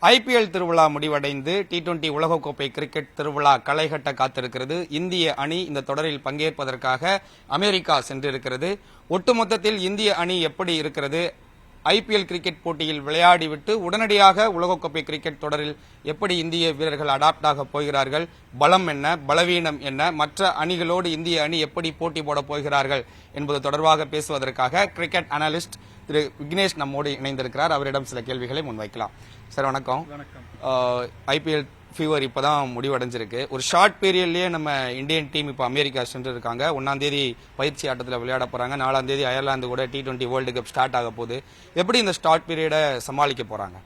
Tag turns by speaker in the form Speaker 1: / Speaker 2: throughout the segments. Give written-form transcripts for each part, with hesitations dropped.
Speaker 1: IPL திருவிழா முடிவடைந்து T20 உலகக்கோப்பை கிரிக்கெட் திருவிழா களைகட்ட காத்திருக்கிறது. இந்திய அணி இந்த தொடரில் பங்கேற்பதற்காக அமெரிக்கா சென்றிருக்கிறது. ஒட்டுமொத்தத்தில் இந்திய அணி எப்படி இருக்கிறது? ஐபிஎல் கிரிக்கெட் போட்டியில் விளையாடிவிட்டு உடனடியாக உலகக்கோப்பை கிரிக்கெட் தொடரில் எப்படி இந்திய வீரர்கள் அடாப்ட் ஆக போகிறார்கள்? பலம் என்ன, பலவீனம் என்ன, மற்ற அணிகளோடு இந்திய அணி எப்படி போட்டி போட போகிறார்கள் என்பது தொடர்பாக பேசுவதற்காக கிரிக்கெட் அனலிஸ்ட் திரு விக்னேஷ் நம்மோடு இணைந்திருக்கிறார். அவரிடம் சில கேள்விகளை முன்வைக்கலாம். சார் வணக்கம். ஐபிஎல் ஃபீவர் இப்பதான் முடிவடைஞ்சிருக்கு. ஒரு ஷார்ட் பீரியட்லயே நம்ம இந்தியன் டீம் இப்போ அமெரிக்கா சென்று இருக்காங்க. 1ஆம் தேதி பயிற்சி ஆட்டத்தில் விளையாட போறாங்க. 4ஆம் தேதி அயர்லாந்து கூட டி20 வேர்ல்டு கப் ஸ்டார்ட் ஆக போகுது. எப்படி இந்த ஸ்டார்ட் பீரியடை சமாளிக்க போறாங்க?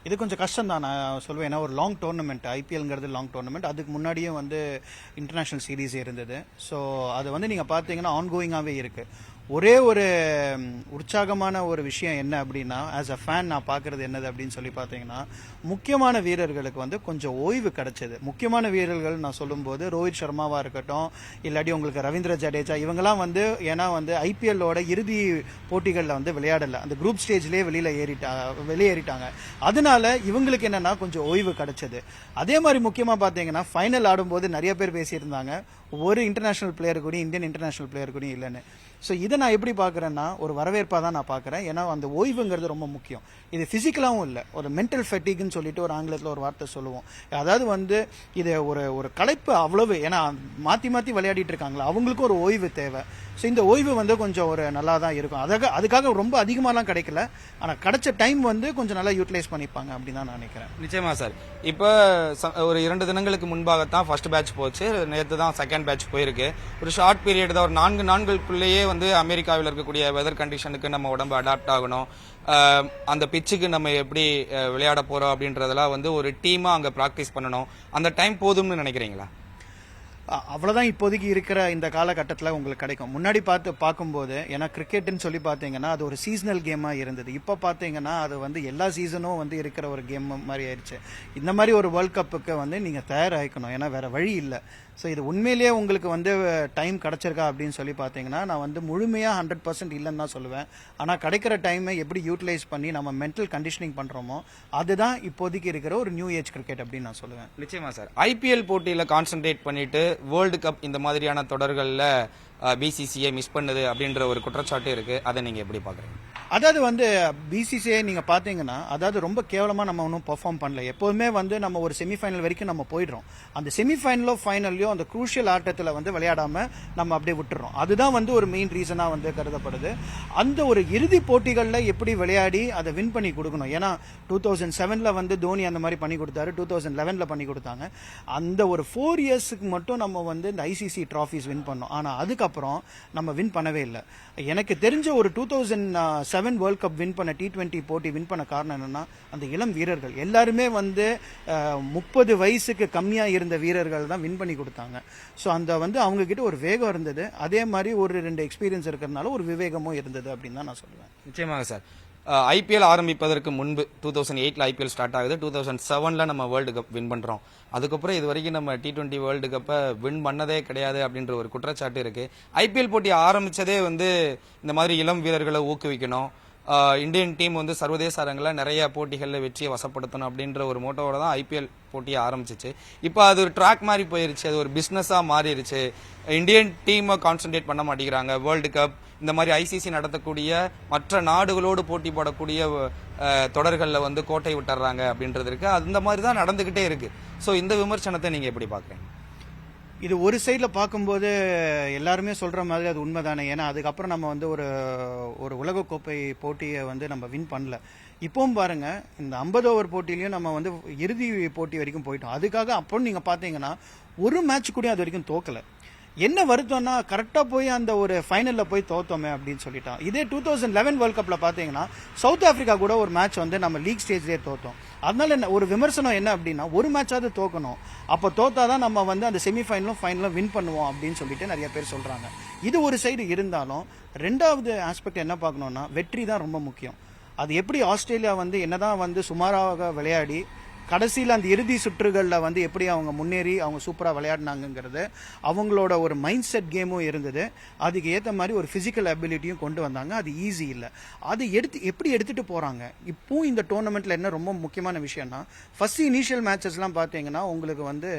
Speaker 2: இது கொஞ்சம் கஷ்டம் தான் நான் சொல்லுவேன். ஏன்னா ஒரு லாங் டோர்னமெண்ட், ஐபிஎல்ங்கிறது லாங் டோர்னமெண்ட். அதுக்கு முன்னாடியே இன்டர்நேஷனல் சீரீஸ் இருந்தது. ஸோ அது நீங்கள் பார்த்தீங்கன்னா ஆன்கோயிங்காகவே இருக்கு. ஒரே ஒரு உற்சாகமான ஒரு விஷயம் என்ன அப்படின்னா, ஆஸ் அ ஃபேன் நான் பார்க்கறது என்னது அப்படின்னு சொல்லி பார்த்தீங்கன்னா, முக்கியமான வீரர்களுக்கு கொஞ்சம் ஓய்வு கிடைச்சது. முக்கியமான வீரர்கள் நான் சொல்லும்போது ரோஹித் சர்மாவா இருக்கட்டும், இல்லாட்டி உங்களுக்கு ரவீந்திர ஜடேஜா, இவங்கெல்லாம் ஏன்னா ஐபிஎல்லோட இறுதி போட்டிகளில் விளையாடல, அந்த குரூப் ஸ்டேஜ்லேயே வெளியேறிட்டாங்க. அதனால இவங்களுக்கு என்னன்னா கொஞ்சம் ஓய்வு கிடைச்சது. அதே மாதிரி முக்கியமா பார்த்தீங்கன்னா ஃபைனல் ஆடும்போது நிறைய பேர் பேசியிருந்தாங்க, ஒரு இன்டர்நேஷனல் பிளேயர் கூட இந்தியன் இன்டர்நேஷனல் பிளேயர் கூட இல்லைன்னு. ஸோ இதை நான் எப்படி பார்க்குறேன்னா ஒரு வரவேற்பாக தான் நான் பார்க்குறேன். ஏன்னா அந்த ஓய்வுங்கிறது ரொம்ப முக்கியம். இது ஃபிசிக்கலாகவும் இல்லை, ஒரு மென்டல் ஃபெட்டிக்னு சொல்லிட்டு ஒரு ஆங்கிலத்தில் ஒரு வார்த்தை சொல்லுவோம். அதாவது இது ஒரு களைப்பு அவ்வளவு, ஏன்னா மாற்றி மாற்றி விளையாடிட்டு இருக்காங்களா, அவங்களுக்கும் ஒரு ஓய்வு தேவை. ஸோ இந்த ஓய்வு கொஞ்சம் ஒரு நல்லா தான் இருக்கும். அதுக்காக ரொம்ப அதிகமாகலாம் கிடைக்கல, ஆனால் கிடைச்ச டைம் கொஞ்சம் நல்லா யூட்டிலைஸ் பண்ணிப்பாங்க அப்படின்னு தான் நான் நினைக்கிறேன்.
Speaker 1: நிச்சயமா சார். இப்போ ஒரு 2 தினங்களுக்கு முன்பாகத்தான் ஃபர்ஸ்ட் பேட்ச் போச்சு, நேற்று தான் செகண்ட் பேட்ச் போயிருக்கு. ஒரு ஷார்ட் பீரியட் தான், ஒரு 4 நாட்களுக்குள்ளேயே அமெரிக்காவில் இருக்கக்கூடிய வெதர் கண்டிஷனுக்கு நம்ம உடம்பு அடாப்ட் ஆகணும். அந்த பிச்சுக்கு நம்ம எப்படி விளையாட போறோம் அப்படின்றதெல்லாம் ஒரு டீமா அங்க பிராக்டிஸ் பண்ணணும். அந்த டைம் போதும்னு நினைக்கிறீங்களா?
Speaker 2: அவ்வளவுதான் இப்போதைக்கு இருக்கிற இந்த காலகட்டத்தில் உங்களுக்கு கிடைக்கும். முன்னாடி பார்க்கும்போது, ஏன்னா கிரிக்கெட்னு சொல்லி பார்த்தீங்கன்னா அது ஒரு சீசனல் கேமா இருந்தது. இப்போ பார்த்தீங்கன்னா அது எல்லா சீசனும் இருக்கிற ஒரு கேம் மாதிரி ஆயிடுச்சு. இந்த மாதிரி ஒரு வேர்ல்ட் கப்புக்கு நீங்க தயாராகிக்கணும், ஏன்னா வேற வழி இல்லை. ஸோ இது உண்மையிலேயே உங்களுக்கு டைம் கிடைச்சிருக்கா அப்படின்னு சொல்லி பார்த்தீங்கன்னா நான் முழுமையாக 100% இல்லைன்னு தான் சொல்லுவேன். ஆனால் கிடைக்கிற டைமை எப்படி யூட்டிலைஸ் பண்ணி நம்ம மென்டல் கண்டிஷனிங் பண்ணுறோமோ அதுதான் இப்போதைக்கு இருக்கிற ஒரு நியூ ஏஜ் கிரிக்கெட் அப்படின்னு நான் சொல்லுவேன்.
Speaker 1: நிச்சயமா சார். ஐபிஎல் போட்டியில் கான்சென்ட்ரேட் பண்ணிட்டு வேர்ல்டு கப் இந்த மாதிரியான தொடர்களில் பிசிசிஐ மிஸ் பண்ணுது அப்படின்ற ஒரு குற்றச்சாட்டு இருக்கு. அதை நீங்க எப்படி பாக்குறீங்க?
Speaker 2: அதாவது பிசிசிஐ நீங்க பாத்தீங்கன்னா ரொம்ப கேவலமா நம்ம ஒன்றும் பெர்ஃபார்ம் பண்ணல. எப்போதுமே நம்ம ஒரு செமிஃபைனல் வரைக்கும் நம்ம போயிடுறோம். அந்த செமிஃபைனலோ ஃபைனல்லையோ அந்த குரூஷியல் ஆட்டத்தில் விளையாடாம நம்ம அப்படியே விட்டுறோம். அதுதான் ஒரு மெயின் ரீசனா கருதப்படுது. அந்த ஒரு இறுதி போட்டிகளில் எப்படி விளையாடி அதை வின் பண்ணி கொடுக்கணும். ஏன்னா 2007ல தோனி அந்த மாதிரி பண்ணி கொடுத்தாரு, 2011ல பண்ணி கொடுத்தாங்க. அந்த ஒரு 4 இயர்ஸுக்கு மட்டும் நம்ம இந்த ஐசிசி டிராஃபிஸ் வின் பண்ணோம். ஆனா அதுக்கப்புறம் நம்ம வின் பண்ணவே இல்லை. எனக்கு தெரிஞ்ச ஒரு 2007 வேர்ல்ட் கப் வின் பண்ண டி20 போட்டி வின் பண்ண காரணம் என்னன்னா அந்த இளம் வீரர்கள் எல்லாருமே 30 வயசுக்கு கம்மியா இருந்த வீரர்கள் தான் வின் பண்ணி கொடுத்தாங்க. ஸோ அந்த அவங்க கிட்ட ஒரு வேகம் இருந்தது, அதே மாதிரி ஒரு 2 எக்ஸ்பீரியன்ஸ் இருக்கிறதுனால ஒரு விவேகமும் இருந்தது அப்படின்னு தான் நான் சொல்லுவேன்.
Speaker 1: நிச்சயமாக சார். ஐபிஎல் ஆரம்பிப்பதற்கு முன்பு 2008ல ஐபிஎல் ஸ்டார்ட் ஆகுது, 2007ல நம்ம வேர்ல்டு கப் வின் பண்றோம். அதுக்கப்புறம் இது வரைக்கும் நம்ம டி20 வேர்ல்டு கப்பை வின் பண்ணதே கிடையாது அப்படின்ற ஒரு குற்றச்சாட்டு இருக்கு. ஐபிஎல் போட்டி ஆரம்பிச்சதே இந்த மாதிரி இளம் வீரர்களை ஊக்குவிக்கணும், இந்தியன் டீம் சர்வதேச அரங்கில் நிறைய போட்டிகளில் வெற்றியை வசப்படுத்தணும் அப்படின்ற ஒரு மோட்டோவோட தான் ஐபிஎல் போட்டியை ஆரம்பிச்சிச்சு. இப்போ அது ஒரு ட்ராக் மாதிரி போயிருச்சு, அது ஒரு பிஸ்னஸாக மாறிடுச்சு. இந்தியன் டீமை கான்சென்ட்ரேட் பண்ண மாட்டேங்கிறாங்க. வேர்ல்டு கப் இந்த மாதிரி ஐசிசி நடத்தக்கூடிய மற்ற நாடுகளோடு போட்டி போடக்கூடிய தொடர்களில் கோட்டை விட்டுறாங்க அப்படின்றது இருக்கு. அந்த மாதிரி தான் நடந்துகிட்டே இருக்கு. ஸோ இந்த விமர்சனத்தை நீங்க எப்படி பாக்குறீங்க?
Speaker 2: இது ஒரு சைடில் பார்க்கும்போது எல்லாருமே சொல்ற மாதிரி அது உண்மைதானே. ஏன்னா அதுக்கப்புறம் நம்ம ஒரு உலகக்கோப்பை போட்டியை நம்ம வின் பண்ணல. இப்பவும் பாருங்க, இந்த 50 ஓவர் போட்டிலையும் நம்ம இறுதி போட்டி வரைக்கும் போயிட்டோம். அதுக்காக அப்போ நீங்க பாத்தீங்கன்னா ஒரு மேட்ச் கூட அது வரைக்கும் தோக்கல. என்ன வருத்தம்னா கரெக்டா போய் அந்த ஒரு ஃபைனல்ல போய் தோத்தோமே அப்படின்னு சொல்லிட்டான். இதே 2011 வேர்ல்ட் கப்ல பாத்தீங்கன்னா சவுத் ஆப்பிரிக்கா கூட ஒரு மேட்ச் நம்ம லீக் ஸ்டேஜ்லயே தோத்தோம். அதனால ஒரு விமர்சனம் என்ன அப்படின்னா ஒரு மேட்சாவது தோக்கணும், அப்ப தோத்தாதான் நம்ம அந்த செமிஃபைனலும் ஃபைனலும் வின் பண்ணுவோம் அப்படின்னு சொல்லிட்டு நிறைய பேர் சொல்றாங்க. இது ஒரு சைடு இருந்தாலும் ரெண்டாவது ஆஸ்பெக்ட் என்ன பார்க்கணும்னா வெற்றி தான் ரொம்ப முக்கியம். அது எப்படி ஆஸ்திரேலியா என்னதான் சுமாராக விளையாடி கடைசியில் அந்த இறுதி சுற்றுகளில் வந்து எப்படி அவங்க முன்னேறி அவங்க சூப்பராக விளையாடினாங்கிறது அவங்களோட ஒரு மைண்ட் செட் கேமும் இருந்தது. அதுக்கு ஏற்ற மாதிரி ஒரு ஃபிசிக்கல் அபிலிட்டியும் கொண்டு வந்தாங்க. அது ஈஸி இல்லை. அது எப்படி எடுத்துகிட்டு போகிறாங்க. இப்போவும் இந்த டோர்னமெண்ட்டில் என்ன ரொம்ப முக்கியமான விஷயம்னா ஃபர்ஸ்ட் இனிஷியல் மேட்சஸ்லாம் பார்த்தீங்கன்னா உங்களுக்கு வந்து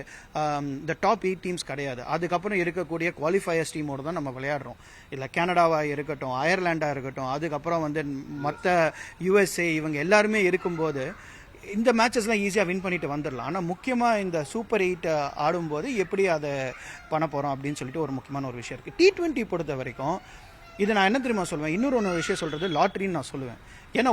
Speaker 2: இந்த டாப் 8 டீம்ஸ் கிடையாது. அதுக்கப்புறம் இருக்கக்கூடிய குவாலிஃபயர்ஸ் டீமோடு தான் நம்ம விளையாடுறோம். இல்லை கனடாவாக இருக்கட்டும், அயர்லாண்டாக இருக்கட்டும், அதுக்கப்புறம் வந்து மற்ற USA இவங்க எல்லாருமே இருக்கும்போது இந்த மேட்சஸ்லாம் ஈஸியாக வின் பண்ணிட்டு வந்துடலாம். ஆனால் முக்கியமாக இந்த சூப்பர் 8 ஆடும்போது எப்படி அதை பண்ண போகிறோம் அப்படின்னு சொல்லிட்டு ஒரு முக்கியமான ஒரு விஷயம் இருக்குது. T20 பொறுத்த வரைக்கும் இது நான் என்ன தெரியுமா சொல்லுவேன், இன்னொரு விஷயம் சொல்கிறது லாட்ரின்னு நான் சொல்லுவேன். ஏன்னா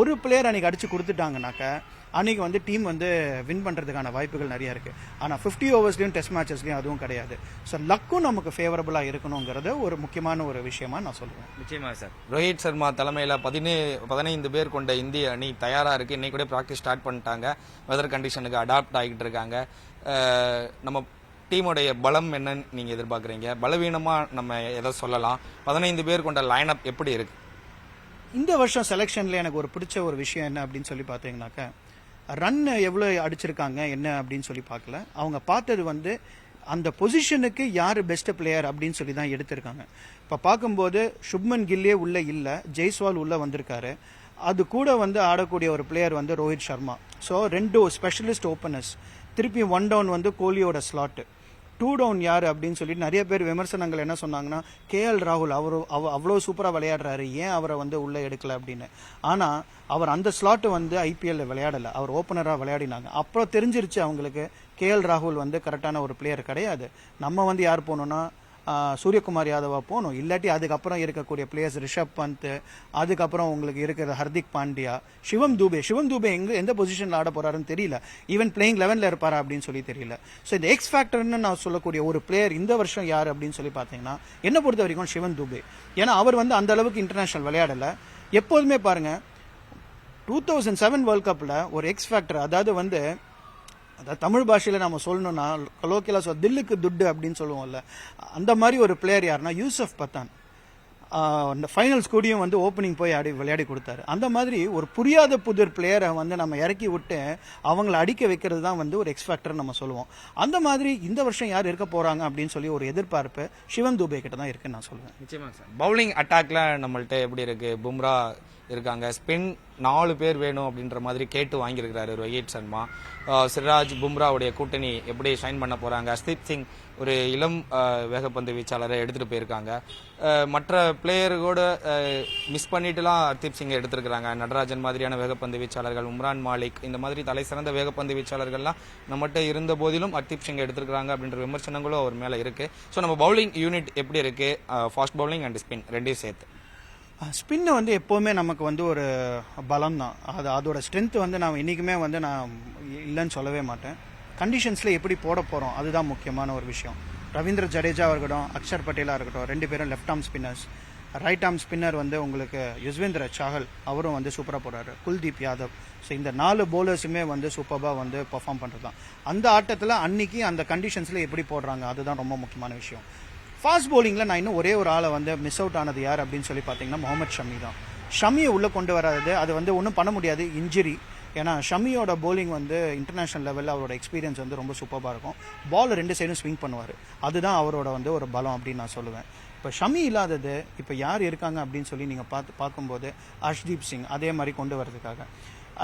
Speaker 2: ஒரு பிளேயர் அன்றைக்கி அடித்து கொடுத்துட்டாங்கனாக்கா அன்றைக்கி வந்து டீம் வந்து வின் பண்ணுறதுக்கான வாய்ப்புகள் நிறையா இருக்குது. ஆனால் 50 ஓவர்ஸ்லையும் டெஸ்ட் மேட்சஸ்லையும் அதுவும் கிடையாது. ஸோ லக்கும் நமக்கு ஃபேவரபுளாக இருக்கணுங்கிறது ஒரு முக்கியமான ஒரு விஷயமா நான் சொல்லுவேன்.
Speaker 1: நிச்சயமா சார். ரோஹித் சர்மா தலைமையில் 15 பேர் கொண்ட இந்திய அணி தயாராக இருக்குது. இன்னைக்கு கூட ப்ராக்டிஸ் ஸ்டார்ட் பண்ணிட்டாங்க. வெதர் கண்டிஷனுக்கு அடாப்ட் ஆகிட்டு இருக்காங்க. நம்ம டீமுடைய பலம் என்னன்னு நீங்கள் எதிர்பார்க்குறீங்க? பலவீனமாக நம்ம எதை சொல்லலாம்? 15 பேர் கொண்ட லைனப் எப்படி இருக்கு?
Speaker 2: இந்த வருஷம் செலெக்ஷனில் எனக்கு ஒரு பிடிச்ச ஒரு விஷயம் என்ன அப்படின்னு சொல்லி பார்த்தீங்கன்னாக்கா ரன் எவ்வளோ அடிச்சிருக்காங்க என்ன அப்படின்னு சொல்லி பார்க்கல. அவங்க பார்த்தது வந்து அந்த பொசிஷனுக்கு யார் பெஸ்ட் பிளேயர் அப்படின்னு சொல்லி தான் எடுத்திருக்காங்க. இப்போ பார்க்கும்போது சுப்மன் கில்லே உள்ளே இல்லை, ஜெய்ஸ்வால் உள்ளே வந்திருக்காரு. அது கூட வந்து ஆடக்கூடிய ஒரு பிளேயர் வந்து Rohit Sharma. So 2 specialist openers. திருப்பி 1 டவுன் வந்து கோலியோட ஸ்லாட்டு. 2 டவுன் யார் அப்படின்னு சொல்லிட்டு நிறைய பேர் விமர்சனங்கள் என்ன சொன்னாங்கன்னா KL ராகுல் அவ்வளோ சூப்பராக விளையாடுறாரு, ஏன் அவரை வந்து உள்ளே எடுக்கல அப்படின்னு. ஆனால் அவர் அந்த ஸ்லாட்டு வந்து IPL விளையாடலை, அவர் ஓப்பனராக விளையாடினாங்க. அப்புறம் தெரிஞ்சிருச்சு அவங்களுக்கு KL ராகுல் வந்து கரெக்டான ஒரு பிளேயர் கிடையாது. நம்ம வந்து யார் போகணுன்னா சூரியகுமார் யாதவா போகணும். இல்லாட்டி அதுக்கப்புறம் இருக்கக்கூடிய பிளேயர்ஸ் ரிஷப் பந்த், அதுக்கப்புறம் உங்களுக்கு இருக்கிற ஹர்திக் பாண்டியா, சிவம் தூபே எந்த பொசிஷனில் ஆட போறாருன்னு தெரியல. ஈவன் பிளேயிங் 11ல் இருப்பாரா அப்படின்னு சொல்லி தெரியல. ஸோ இந்த எக்ஸ் ஃபேக்டர்னு நான் சொல்லக்கூடிய ஒரு பிளேயர் இந்த வருஷம் யார் அப்படின்னு சொல்லி பார்த்தீங்கன்னா என்ன பொறுத்த வரைக்கும் சிவம் தூபே. ஏன்னா அவர் வந்து அந்த அளவுக்கு இன்டர்நேஷனல் விளையாடலை. எப்போதுமே பாருங்க 2007 வேர்ல்ட் கப்பில் ஒரு எக்ஸ் ஃபேக்டர், அதாவது வந்து தமிழ் பாஷையில் நம்ம சொல்லணும்னா கலோக்கியலா தில்லுக்கு துட்டு அப்படின்னு சொல்லுவோம்ல, அந்த மாதிரி ஒரு பிளேயர் யாருன்னா யூசுப் பத்தான். இந்த ஃபைனல்ஸ் கூடயும் வந்து ஓப்பனிங் போய் விளையாடி கொடுத்தாரு. அந்த மாதிரி ஒரு புரியாத புதிர் பிளேயரை வந்து நம்ம இறக்கி விட்டு அவங்கள அடிக்க வைக்கிறது தான் வந்து ஒரு எக்ஸ் ஃபேக்டர் நம்ம சொல்லுவோம். அந்த மாதிரி இந்த வருஷம் யார் இருக்க போறாங்க அப்படின்னு சொல்லி ஒரு எதிர்பார்ப்பு சிவம் தூபே கிட்ட தான் இருக்குன்னு நான் சொல்லுவேன்.
Speaker 1: நிச்சயமா சார். பவுலிங் அட்டாக்ல நம்மள்ட்ட எப்படி இருக்கு? பும்ரா இருக்காங்க, ஸ்பின் 4 பேர் வேணும் அப்படின்ற மாதிரி கேட்டு வாங்கியிருக்கிறாரு ரோஹித் சர்மா. சிராஜ் பும்ராவுடைய கூட்டணி எப்படி ஷைன் பண்ண போறாங்க? ஹர்தீப் சிங் ஒரு இளம் வேகப்பந்து வீச்சாளரை எடுத்துட்டு போயிருக்காங்க. மற்ற பிளேயரோட மிஸ் பண்ணிட்டுலாம் ஹர்தீப் சிங்கை எடுத்திருக்கிறாங்க. நடராஜன் மாதிரியான வேகப்பந்து வீச்சாளர்கள், உம்ரான் மாலிக், இந்த மாதிரி தலை சிறந்த வேகப்பந்து வீச்சாளர்கள்லாம் நம்மகிட்ட இருந்த போதிலும் ஹர்தீப் சிங்கை எடுத்திருக்கிறாங்க அப்படின்ற விமர்சனங்களும் அவர் மேல இருக்கு. ஸோ நம்ம பவுலிங் யூனிட் எப்படி இருக்கு? ஃபாஸ்ட் பவுலிங் அண்ட் ஸ்பின் ரெண்டையும் சேர்த்து.
Speaker 2: ஸ்பின்னு வந்து எப்போவுமே நமக்கு வந்து ஒரு பலம் தான். அதோட ஸ்ட்ரென்த் வந்து நான் இன்றைக்குமே வந்து நான் இல்லைன்னு சொல்லவே மாட்டேன். கண்டிஷன்ஸில் எப்படி போட போகிறோம் அதுதான் முக்கியமான ஒரு விஷயம். ரவீந்திர ஜடேஜாவாக இருக்கட்டும், அக்ஷர் பட்டேலாக இருக்கட்டும், 2 பேரும் left arm spinners. Right arm spinner வந்து உங்களுக்கு யுஸ்வேந்திர சாஹல், அவரும் வந்து சூப்பராக போடுறாரு. குல்தீப் யாதவ். ஸோ இந்த 4 பவுலர்ஸுமே வந்து சூப்பராக வந்து பெர்ஃபார்ம் பண்ணுறது தான். அந்த ஆட்டத்தில் அன்னைக்கு அந்த கண்டிஷன்ஸில் எப்படி போடுறாங்க அதுதான் ரொம்ப முக்கியமான விஷயம். ஃபாஸ்ட் பவுலிங்கில் நான் இன்னும் ஒரே ஒரு ஆளை வந்து மிஸ் அவுட் ஆனது யார் அப்படின்னு சொல்லி பார்த்தீங்கன்னா முகமது ஷமி தான். ஷமியை உள்ளே கொண்டு வராது, அது வந்து ஒன்றும் பண்ண முடியாது, இன்ஜுரி. ஏன்னா ஷமியோட பவுலிங் வந்து இன்டர்நேஷனல் லெவலில் அவரோட எக்ஸ்பீரியன்ஸ் வந்து ரொம்ப சூப்பராக இருக்கும். பால் 2 சைடும் ஸ்விங் பண்ணுவார். அதுதான் அவரோட வந்து ஒரு பலம் அப்படின்னு நான் சொல்லுவேன். இப்போ ஷமி இல்லாதது இப்போ யார் இருக்காங்க அப்படின்னு சொல்லி நீங்கள் பார்க்கும்போது அர்ஷ்தீப் சிங் அதே மாதிரி கொண்டு வரதுக்காக.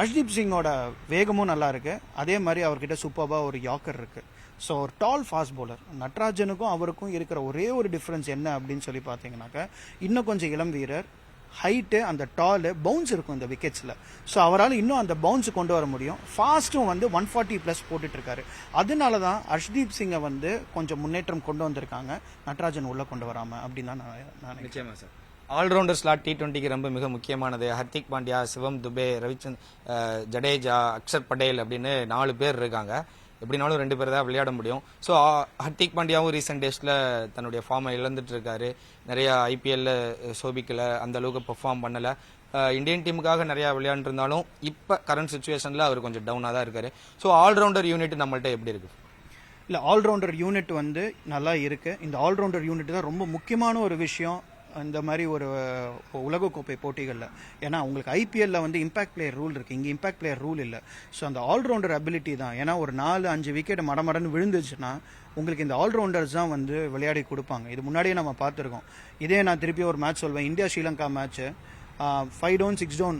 Speaker 2: அர்ஷ்தீப் சிங்கோட வேகமும் நல்லா இருக்கு, அதே மாதிரி அவர்கிட்ட சூப்பராக ஒரு யாக்கர் இருக்கு. ஸோ ஒரு டால் ஃபாஸ்ட் பவுலர். நட்ராஜனுக்கும் அவருக்கும் இருக்கிற ஒரே ஒரு டிஃப்ரென்ஸ் என்ன அப்படின்னு சொல்லி பார்த்தீங்கன்னாக்கா இன்னும் கொஞ்சம் இளம் வீரர், ஹைட்டு, அந்த டாலு, பவுன்ஸ் இருக்கும் இந்த விக்கெட்ஸில். ஸோ அவரால் இன்னும் அந்த பவுன்ஸ் கொண்டு வர முடியும். ஃபாஸ்ட்டும் வந்து 140+ போட்டுட்டு இருக்காரு. அதனால தான் ஹர்ஷ்தீப் சிங்கை வந்து கொஞ்சம் முன்னேற்றம் கொண்டு வந்திருக்காங்க, நட்ராஜன் உள்ள கொண்டு வராமல் அப்படின்னு தான் நான்
Speaker 1: நிச்சயமா சார். ஆல்ரவுண்டர் ஸ்லாட் T20க்கு ரொம்ப மிக முக்கியமானது. ஹர்திக் பாண்டியா, சிவம் துபே, ஜடேஜா, அக்ஷர் பட்டேல் அப்படின்னு 4 பேர் இருக்காங்க. எப்படினாலும் 2 பேர் தான் விளையாட முடியும். ஸோ ஹர்திக் பாண்டியாவும் ரீசெண்ட் டேஸ்ல தன்னுடைய ஃபார்மை இழந்துட்டு இருக்காரு. நிறைய IPL சோபிக்கல, அந்த அளவுக்கு பெர்ஃபார்ம் பண்ணல. இந்தியன் டீமுக்காக நிறைய விளையாண்டுருந்தாலும் இப்ப கரண்ட் சுச்சுவேஷன்ல அவர் கொஞ்சம் டவுனா தான் இருக்காரு. ஸோ ஆல்ரவுண்டர் யூனிட் நம்மள்ட்ட எப்படி இருக்கு?
Speaker 2: இல்லை, ஆல்ரவுண்டர் யூனிட் வந்து நல்லா இருக்கு. இந்த ஆல்ரவுண்டர் யூனிட் தான் ரொம்ப முக்கியமான ஒரு விஷயம் இந்த மாதிரி ஒரு உலகக்கோப்பை போட்டிகளில். ஏன்னா உங்களுக்கு ஐபிஎல்ல வந்து இம்பாக்ட் பிளேயர் ரூல் இருக்குது, இங்கே இம்பாக்ட் பிளேயர் ரூல் இல்லை. ஸோ அந்த ஆல்ரவுண்டர் அபிலிட்டி தான். ஏன்னா ஒரு 4-5 விக்கெட் மடமடன்னு விழுந்துச்சுன்னா உங்களுக்கு இந்த ஆல்ரவுண்டர்ஸ் தான் வந்து விளையாடி கொடுப்பாங்க. இது முன்னாடியே நம்ம பார்த்துருக்கோம். இதே நான் திருப்பி ஒரு மேட்ச் சொல்வேன், India Sri Lanka match 5 down 6 down,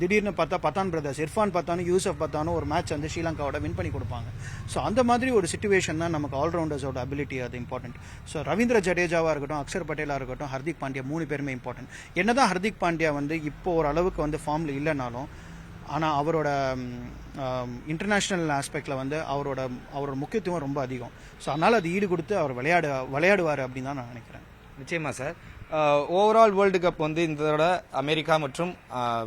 Speaker 2: திடீர்னு பார்த்தா பத்தான் பிரதர்ஸ், இர்ஃபான் பத்தானும் யூசப் பத்தானும் ஒரு மேட்ச் வந்து ஸ்ரீலங்காவோட வின் பண்ணி கொடுப்பாங்க. ஸோ அந்த மாதிரி ஒரு சிச்சுவேஷன் தான் நமக்கு ஆல்ரவுண்டர்ஸோட அபிலிட்டி, அது இம்பார்ட்டன்ட். ஸோ ரவீந்திர ஜடேஜாவாக இருக்கட்டும், அக்ஷர் பட்டேலாக இருக்கட்டும், ஹர்திக் பாண்டியா 3 பேருமே இம்பார்ட்டன்ட். என்னதான் ஹர்திக் பாண்டியா வந்து இப்போ ஒரு அளவுக்கு வந்து ஃபார்மில் இல்லைனாலும், ஆனால் அவரோட இன்டர்நேஷ்னல் ஆஸ்பெக்டில் வந்து அவரோட முக்கியத்துவம் ரொம்ப அதிகம். ஸோ அதனால் அது ஈடு கொடுத்து அவர் விளையாடுவார் அப்படின்னு தான் நான் நினைக்கிறேன்.
Speaker 1: நிச்சயமா சார். ஓவரால் வேர்ல்டு கப் வந்து இந்த தடவை அமெரிக்கா மற்றும்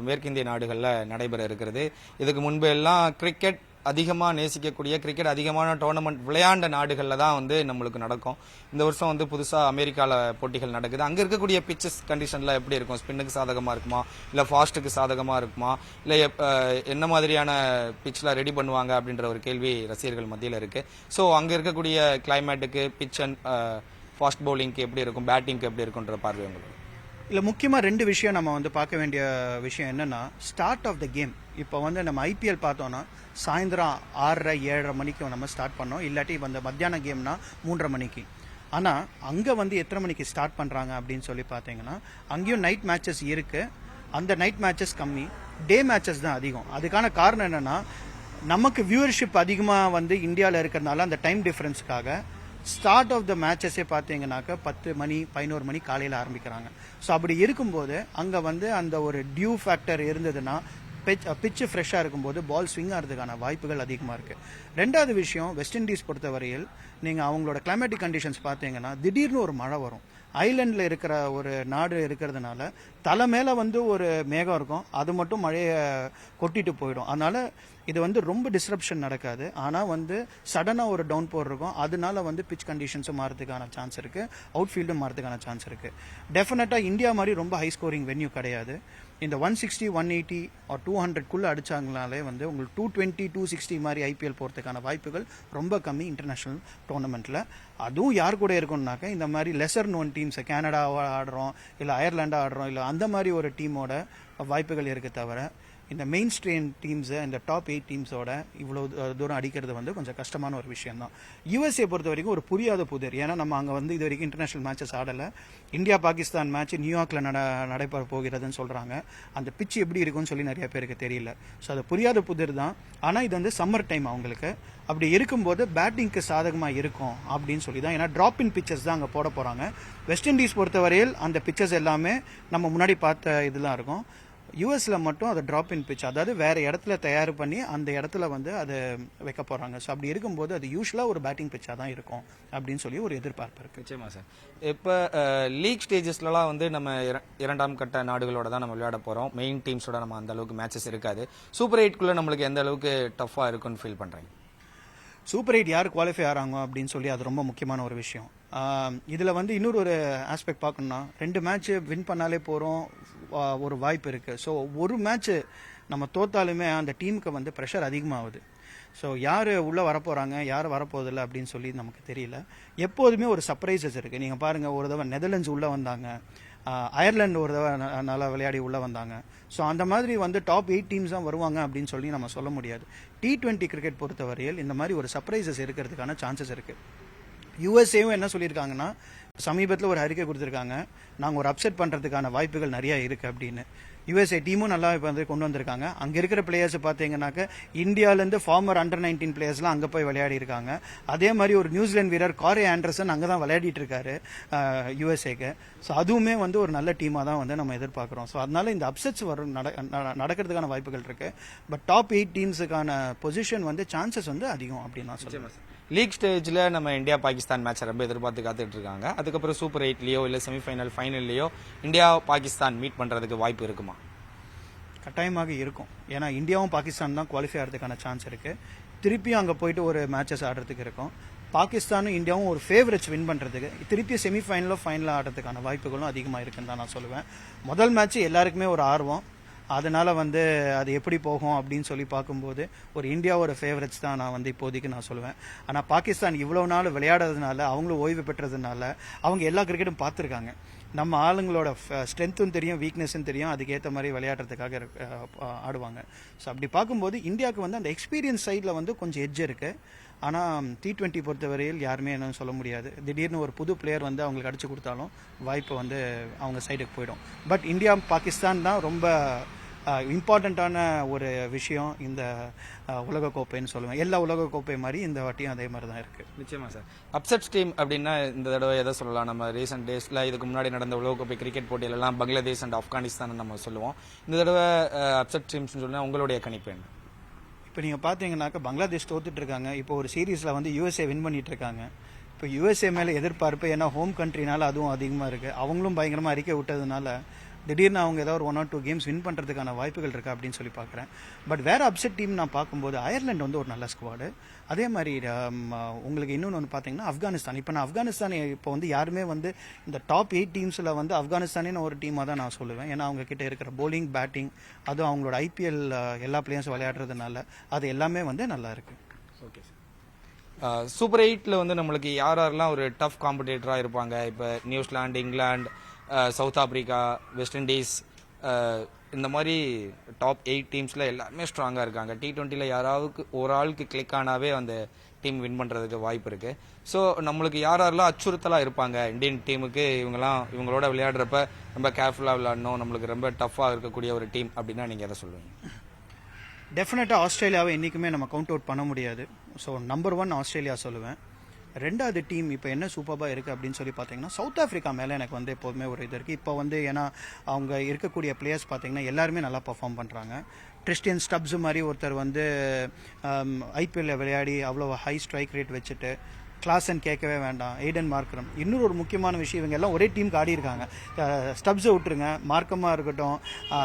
Speaker 1: மேற்கிந்திய நாடுகளில் நடைபெற இருக்கிறது. இதுக்கு முன்பு எல்லாம் கிரிக்கெட் அதிகமாக நேசிக்கக்கூடிய, கிரிக்கெட் அதிகமான டோர்னமெண்ட் விளையாண்ட நாடுகளில் தான் வந்து நம்மளுக்கு நடக்கும். இந்த வருஷம் வந்து புதுசாக அமெரிக்காவில் போட்டிகள் நடக்குது. அங்கே இருக்கக்கூடிய பிச்சஸ் கண்டிஷன்லாம் எப்படி இருக்கும்? ஸ்பின்னுக்கு சாதகமாக இருக்குமா, இல்லை ஃபாஸ்ட்டுக்கு சாதகமாக இருக்குமா, இல்லை என்ன மாதிரியான பிச்சில் ரெடி பண்ணுவாங்க அப்படின்ற ஒரு கேள்வி ரசிகர்கள் மத்தியில் இருக்குது. ஸோ அங்கே இருக்கக்கூடிய கிளைமேட்டுக்கு, பிச் அண்ட் ஃபாஸ்ட் பவுலிங்க்கு எப்படி இருக்கும், பேட்டிங்க்கு எப்படி இருக்குன்ற பார்வை உங்களுக்கு?
Speaker 2: இல்லை, முக்கியமாக 2 விஷயம் நம்ம வந்து பார்க்க வேண்டிய விஷயம் என்னென்னா, ஸ்டார்ட் ஆஃப் த கேம். இப்போ வந்து நம்ம ஐபிஎல் பார்த்தோன்னா சாயந்தரம் 6:30-7:30 மணிக்கு நம்ம ஸ்டார்ட் பண்ணோம். இல்லாட்டி வந்து மத்தியான கேம்னா 3:30 மணிக்கு. ஆனால் அங்கே வந்து எத்தனை மணிக்கு ஸ்டார்ட் பண்ணுறாங்க அப்படின்னு சொல்லி பார்த்தீங்கன்னா, அங்கேயும் நைட் மேட்சஸ் இருக்குது. அந்த நைட் மேட்சஸ் கம்மி, டே மேட்சஸ் தான் அதிகம். அதுக்கான காரணம் என்னென்னா, நமக்கு வியூவர்ஷிப் அதிகமாக வந்து இந்தியாவில் இருக்கிறதுனால அந்த டைம் டிஃப்ரென்ஸுக்காக ஸ்டார்ட் ஆஃப் த மேட்சஸே பார்த்தீங்கன்னாக்க 10 மணி 11 மணி காலையில் ஆரம்பிக்கிறாங்க. ஸோ அப்படி இருக்கும்போது அங்கே வந்து அந்த ஒரு டியூ ஃபேக்டர் இருந்ததுன்னா, பிச்சு ஃப்ரெஷ்ஷாக இருக்கும்போது பால் ஸ்விங் ஆகிறதுக்கான வாய்ப்புகள் அதிகமாக இருக்குது. 2வது விஷயம், வெஸ்ட் இண்டீஸ் பொறுத்தவரையில் நீங்கள் அவங்களோட கிளைமேட்டிக் கண்டிஷன்ஸ் பார்த்தீங்கன்னா, திடீர்னு ஒரு மழை வரும். ஐலண்டில் இருக்கிற ஒரு நாடு இருக்கிறதுனால தலை மேலே வந்து ஒரு மேகம் இருக்கும், அது மட்டும் மழையை கொட்டிட்டு போயிடும். அதனால் இது வந்து ரொம்ப டிஸ்ரப்ஷன் நடக்காது. ஆனால் வந்து சடனாக ஒரு டவுன் போர் இருக்கும். அதனால வந்து பிச் கண்டிஷன்ஸும் மாறதுக்கான சான்ஸ் இருக்குது, அவுட் ஃபீல்டும் மாறதுக்கான சான்ஸ் இருக்குது. டெஃபினட்டாக இந்தியா மாதிரி ரொம்ப ஹை ஸ்கோரிங் வென்யூ கிடையாது. இந்த 160, 180 ஆர் 200க்குள்ளே அடித்தாங்கனாலே வந்து உங்களுக்கு 220, 260 மாதிரி ஐபிஎல் போகிறதுக்கான வாய்ப்புகள் ரொம்ப கம்மி இன்டர்நேஷ்னல் டோர்னமெண்ட்டில். அதுவும் யார் கூட இருக்கும்னாக்கா, இந்த மாதிரி லெசர் நோன் டீம்ஸை, கனடாவை ஆடுறோம், இல்லை அயர்லாண்டாக ஆடுறோம், இல்லை அந்த மாதிரி ஒரு டீமோட வாய்ப்புகள் இருக்குது. தவிர இந்த மெயின் ஸ்ட்ரெயின் டீம்ஸை, இந்த டாப் 8 டீம்ஸோட இவ்வளோ தூரம் அடிக்கிறது வந்து கொஞ்சம் கஷ்டமான ஒரு விஷயம் தான். யூஎஸ்ஏ பொறுத்த வரைக்கும் ஒரு புரியாத புதிர். ஏன்னா நம்ம அங்கே வந்து இது வரைக்கும் இன்டர்நேஷனல் மேட்சஸ் ஆடலை. இந்தியா பாகிஸ்தான் மேட்ச் நியூயார்க்கில் நடைபெற போகிறதுன்னு சொல்கிறாங்க. அந்த பிச் எப்படி இருக்குன்னு சொல்லி நிறைய பேருக்கு தெரியல. ஸோ அது புரியாத புதிர் தான். ஆனால் இது வந்து சம்மர் டைம் அவங்களுக்கு. அப்படி இருக்கும்போது பேட்டிங்க்கு சாதகமாக இருக்கும் அப்படின்னு சொல்லி தான். ஏன்னா ட்ராப் இன் பிச்சஸ் தான் அங்கே போட போகிறாங்க. வெஸ்ட் இண்டீஸ் பொறுத்தவரையில் அந்த பிச்சஸ் எல்லாமே நம்ம முன்னாடி பார்த்த இதெல்லாம் இருக்கும். யூஎஸ்ல மட்டும் அதை ட்ராப் இன் பிச், அதாவது வேற இடத்துல தயார் பண்ணி அந்த இடத்துல வந்து அதை வைக்க போறாங்க. ஸோ அப்படி இருக்கும்போது அது யூஸ்வலாக ஒரு பேட்டிங் பிச்சாக தான் இருக்கும் அப்படின்னு சொல்லி ஒரு எதிர்பார்ப்பு இருக்கு.
Speaker 1: நிச்சயமா சார். இப்போ லீக் ஸ்டேஜஸ்லாம் வந்து நம்ம 2ஆம் கட்ட நாடுகளோட தான் நம்ம விளையாட போறோம். மெயின் டீம்ஸோட நம்ம அந்த அளவுக்கு மேட்சஸ் இருக்காது. சூப்பர் 8க்குள்ள நம்மளுக்கு எந்த அளவுக்கு டஃபா இருக்குன்னு ஃபீல் பண்றீங்க?
Speaker 2: சூப்பர் 8 யார் குவாலிஃபை ஆகிறாங்க அப்படின்னு சொல்லி அது ரொம்ப முக்கியமான ஒரு விஷயம். இதில் வந்து இன்னொரு ஒரு ஆஸ்பெக்ட் பார்க்கணும்னா, 2 மேட்ச்சு வின் பண்ணாலே போகிறோம், ஒரு வாய்ப்பு இருக்குது. ஸோ ஒரு மேட்ச்சு நம்ம தோத்தாலுமே அந்த டீமுக்கு வந்து ப்ரெஷர் அதிகமாகுது. ஸோ யார் உள்ளே வரப்போகிறாங்க, யார் வரப்போதில்லை அப்படின்னு சொல்லி நமக்கு தெரியல. எப்போதுமே ஒரு சர்ப்ரைசஸ் இருக்குது. நீங்கள் பாருங்கள், ஒரு தடவை நெதர்லாண்ட்ஸ் உள்ளே வந்தாங்க, அயர்லாந்து ஒரு தடவை நல்லா விளையாடி உள்ளே வந்தாங்க. ஸோ அந்த மாதிரி வந்து டாப் 8 டீம்ஸ் தான் வருவாங்க அப்படின்னு சொல்லி நம்ம சொல்ல முடியாது. T20 கிரிக்கெட் பொறுத்தவரையில் இந்த மாதிரி ஒரு சர்ப்ரைசஸ் இருக்கிறதுக்கான சான்சஸ் இருக்குது. யூஎஸ்ஏவும் என்ன சொல்லியிருக்காங்கன்னா, சமீபத்தில் ஒரு அறிக்கை கொடுத்துருக்காங்க, நாங்கள் ஒரு அப்செட் பண்ணுறதுக்கான வாய்ப்புகள் நிறையா இருக்குது அப்படின்னு. யூஎஸ்ஏ டீமும் நல்லா இப்போ வந்து கொண்டு வந்திருக்காங்க. அங்கே இருக்கிற பிளேயர்ஸ் பார்த்தீங்கன்னாக்க, இந்தியாவிலேருந்து ஃபார்மர் அண்டர் 19 பிளேயர்ஸ்லாம் அங்கே போய் விளையாடி இருக்காங்க. அதே மாதிரி ஒரு நியூசிலாந்து வீரர் காரே ஆண்டர்சன் அங்கே தான் விளையாடிட்டு இருக்காரு யூஎஸ்ஏக்கு. ஸோ அதுவுமே வந்து ஒரு நல்ல டீமாக தான் வந்து நம்ம எதிர்பார்க்குறோம். ஸோ அதனால இந்த அப்செட்ஸ் வரும் நடக்கிறதுக்கான வாய்ப்புகள் இருக்குது. பட் டாப் 8 டீம்ஸுக்கான பொசிஷன் வந்து சான்சஸ் வந்து அதிகம் அப்படின்னு நான் சொல்லுவேன்.
Speaker 1: லீக் ஸ்டேஜில் நம்ம இந்தியா பாகிஸ்தான் மேட்ச் ரொம்ப எதிர்பார்த்து காத்துட்டு இருக்காங்க. அதுக்கப்புறம் சூப்பர் 8லேயோ இல்லை செமிஃபைனல் ஃபைனல்லையோ இந்தியா பாகிஸ்தான் மீட் பண்ணுறதுக்கு வாய்ப்பு இருக்குமா?
Speaker 2: கட்டாயமாக இருக்கும். ஏன்னா இந்தியாவும் பாகிஸ்தான் தான் குவாலிஃபை ஆகிறதுக்கான சான்ஸ் இருக்குது. திருப்பியும் அங்கே போயிட்டு ஒரு மேட்சஸ் ஆடுறதுக்கு இருக்கும். பாகிஸ்தானும் இந்தியாவும் ஒரு ஃபேவரட்ஸ் வின் பண்ணுறதுக்கு, திருப்பி செமிஃபைனலோ ஃபைனலோ ஆடுறதுக்கான வாய்ப்புகளும் அதிகமாக இருக்குன்னு தான் நான் சொல்லுவேன். முதல் மேட்ச் எல்லாருக்குமே ஒரு ஆர்வம், அதனால வந்து அது எப்படி போகும் அப்படின்னு சொல்லி பார்க்கும்போது ஒரு இந்தியாவோட ஃபேவரட்ஸ் தான் நான் வந்து இப்போதைக்கு நான் சொல்லுவேன். ஆனால் பாகிஸ்தான் இவ்வளோ நாள் விளையாடுறதுனால, அவங்களும் ஓய்வு பெற்றதுனால அவங்க எல்லா கிரிக்கெட்டும் பார்த்துருக்காங்க. நம்ம ஆளுங்களோட ஸ்ட்ரென்த்தும் தெரியும், வீக்னஸும் தெரியும், அதுக்கேற்ற மாதிரி விளையாடுறதுக்காக ஆடுவாங்க. ஸோ அப்படி பார்க்கும்போது இந்தியாவுக்கு வந்து அந்த எக்ஸ்பீரியன்ஸ் சைடில் வந்து கொஞ்சம் எட்ஜ் இருக்குது. ஆனால் T20 பொறுத்தவரையில் யாருமே என்னன்னு சொல்ல முடியாது. திடீர்னு ஒரு புது பிளேயர் வந்து அவங்களுக்கு அடிச்சு கொடுத்தாலும் வாய்ப்பு வந்து அவங்க சைடுக்கு போயிடும். பட் இந்தியா பாகிஸ்தான் தான் ரொம்ப இம்பார்ட்டண்ட்டான ஒரு விஷயம் இந்த உலகக்கோப்பைன்னு சொல்லுவேன். எல்லா உலகக்கோப்பை மாதிரி இந்த வாட்டியும் அதே மாதிரி தான் இருக்குது.
Speaker 1: நிச்சயமா சார். அப்செட் டீம் அப்படின்னா இந்த தடவை எதை சொல்லலாம்? நம்ம ரீசெண்ட் டேஸில் இதுக்கு முன்னாடி நடந்த உலகக்கோப்பை கிரிக்கெட் போட்டியிலலாம் பங்களாதேஷ் அண்ட் ஆப்கானிஸ்தான் நம்ம சொல்லுவோம். இந்த தடவை அப்செட் டீம்ஸ்னு சொன்னால் உங்களுடைய கணிப்பு என்ன?
Speaker 2: இப்போ நீங்கள் பார்த்தீங்கன்னாக்கா பங்களாதேஷ் தோத்துட்டு இருக்காங்க. இப்போ ஒரு சீரீஸில் வந்து USA வின் பண்ணிட்டு இருக்காங்க. இப்போ USA மேலே எதிர்பார்ப்பு, ஏன்னா ஹோம் கண்ட்ரினால அதுவும் அதிகமாக இருக்குது. அவங்களும் பயங்கரமாக அறிக்கை விட்டதுனால திடீர்னு அவங்க ஏதாவது 1 or 2 கேம்ஸ் வின் பண்ணுறதுக்கான வாய்ப்புகள் இருக்கா அப்படின்னு சொல்லி பார்க்குறேன். பட் வேறு அப்செட் டீம் நான் பார்க்கும்போது அயர்லாந்து வந்து ஒரு நல்ல ஸ்குவாடு. அதே மாதிரி உங்களுக்கு இன்னொன்று வந்து பார்த்தீங்கன்னா ஆப்கானிஸ்தான். இப்போ நான் ஆப்கானிஸ்தான் இப்போ வந்து யாருமே வந்து இந்த டாப் 8 டீம்ஸில் வந்து ஆப்கானிஸ்தானே ஒரு டீமாக தான் நான் சொல்லுவேன். ஏன்னா அவங்க கிட்ட இருக்கிற bowling, பேட்டிங், அதுவும் அவங்களோட IPL எல்லா பிளேயர்ஸும் விளையாடுறதுனால அது எல்லாமே வந்து நல்லா இருக்கு.
Speaker 1: Okay sir. சூப்பர் 8ல் வந்து நம்மளுக்கு யாரெல்லாம் ஒரு டஃப் காம்படிட்டராக இருப்பாங்க? இப்போ New Zealand, England, south Africa, west Indies, இந்த மாதிரி டாப் 8 டீம்ஸில் எல்லாருமே ஸ்ட்ராங்காக இருக்காங்க. T20யில் யாராவது ஒரு ஆளுக்கு கிளிக் ஆனாவே அந்த டீம் வின் பண்ணுறதுக்கு வாய்ப்பு இருக்குது. ஸோ நம்மளுக்கு யாரெல்லாம் அச்சுறுத்தலாக இருப்பாங்க இந்தியன் டீமுக்கு? இவங்களோட விளையாடுறப்ப ரொம்ப கேர்ஃபுல்லாக விளையாடணும், நம்மளுக்கு ரொம்ப டஃப்பாக இருக்கக்கூடிய ஒரு டீம் அப்படின்னா நீங்கள் எதை சொல்லுவீங்க?
Speaker 2: டெஃபினட்டாக ஆஸ்திரேலியாவை என்றைக்குமே நம்ம கவுண்ட் அவுட் பண்ண முடியாது. ஸோ நம்பர் 1 ஆஸ்திரேலியா சொல்லுவேன். ரெண்டாவது டீம் இப்போ என்ன சூப்பராக இருக்குது அப்படின்னு சொல்லி பார்த்தீங்கன்னா சவுத் ஆஃப்ரிக்கா மேலே எனக்கு வந்து எப்போதுமே ஒரு இது இருக்குது. இப்போ வந்து ஏன்னா அவங்க இருக்கக்கூடிய பிளேயர்ஸ் பார்த்தீங்கன்னா எல்லாருமே நல்லா பர்ஃபார்ம் பண்ணுறாங்க. ட்ரிஸ்டியன் ஸ்டப்ஸ் மாதிரி ஒருத்தர் வந்து IPL விளையாடி அவ்வளோ ஹை ஸ்ட்ரைக் ரேட் வச்சுட்டு, கிளாசன் கேட்கவே வேண்டாம், எய்டன் மார்க்ரம். இன்னொரு ஒரு முக்கியமான விஷயம், இவங்க எல்லாம் ஒரே டீமுக்கு ஆடி இருக்காங்க. ஸ்டப்ஸை விட்டுருங்க, மார்க்கமாக இருக்கட்டும்,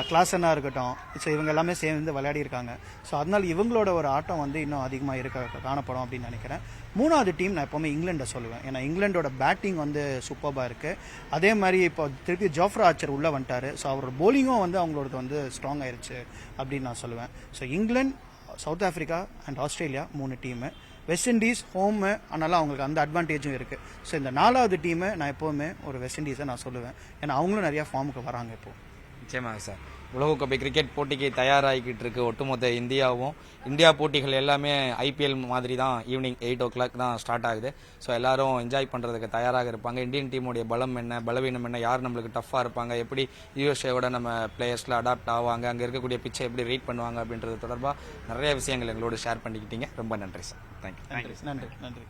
Speaker 2: கிளாசனாக இருக்கட்டும், ஸோ இவங்க எல்லாமே சேர்ந்து விளையாடி இருக்காங்க. ஸோ அதனால் இவங்களோட ஒரு ஆட்டம் வந்து இன்னும் அதிகமாக காணப்படும் அப்படின்னு நினைக்கிறேன். மூணாவது டீம் நான் எப்போவுமே இங்கிலாண்டை சொல்லுவேன். ஏன்னா இங்கிலாண்டோட பேட்டிங் வந்து சூப்பராக இருக்குது. அதே மாதிரி இப்போ திருப்பி ஜோஃப்ரா ஆர்ச்சர் உள்ளே வந்துட்டார். ஸோ அவரோட போலிங்கும் வந்து அவங்களோட வந்து ஸ்ட்ராங் ஆயிடுச்சு அப்படின்னு நான் சொல்லுவேன். So England, south Africa and Australia 3 team. West Indies home, அதனால் அவங்களுக்கு அந்த அட்வான்டேஜும் இருக்குது. ஸோ இந்த 4வது டீமை நான் எப்போவுமே ஒரு வெஸ்ட் இண்டீஸை நான் சொல்லுவேன். ஏன்னா அவங்களும் நிறையா ஃபார்முக்கு வராங்க இப்போது.
Speaker 1: நிச்சயமாக சார். உலகக்கோப்பை கிரிக்கெட் போட்டிக்கு தயாராகிக்கிட்டு இருக்கு ஒட்டுமொத்த இந்தியாவும். இந்தியா போட்டிகள் எல்லாமே IPL மாதிரி தான் ஈவினிங் 8 o'clock தான் ஸ்டார்ட் ஆகுது. ஸோ எல்லாரும் என்ஜாய் பண்ணுறதுக்கு தயாராக இருப்பாங்க. இந்தியன் டீமுடைய பலம் என்ன, பலவீனம் என்ன, யார் நம்மளுக்கு டஃப்பாக இருப்பாங்க, எப்படி USA-வோட நம்ம பிளேயர்ஸில் அடாப்ட் ஆவாங்க, அங்கே இருக்கக்கூடிய பிச்சை எப்படி ரீட் பண்ணுவாங்க அப்படின்றது தொடர்பாக நிறைய விஷயங்கள் எங்களோட ஷேர் பண்ணிக்கிட்டீங்க. ரொம்ப நன்றி சார். தேங்க்யூ.
Speaker 2: நன்றி.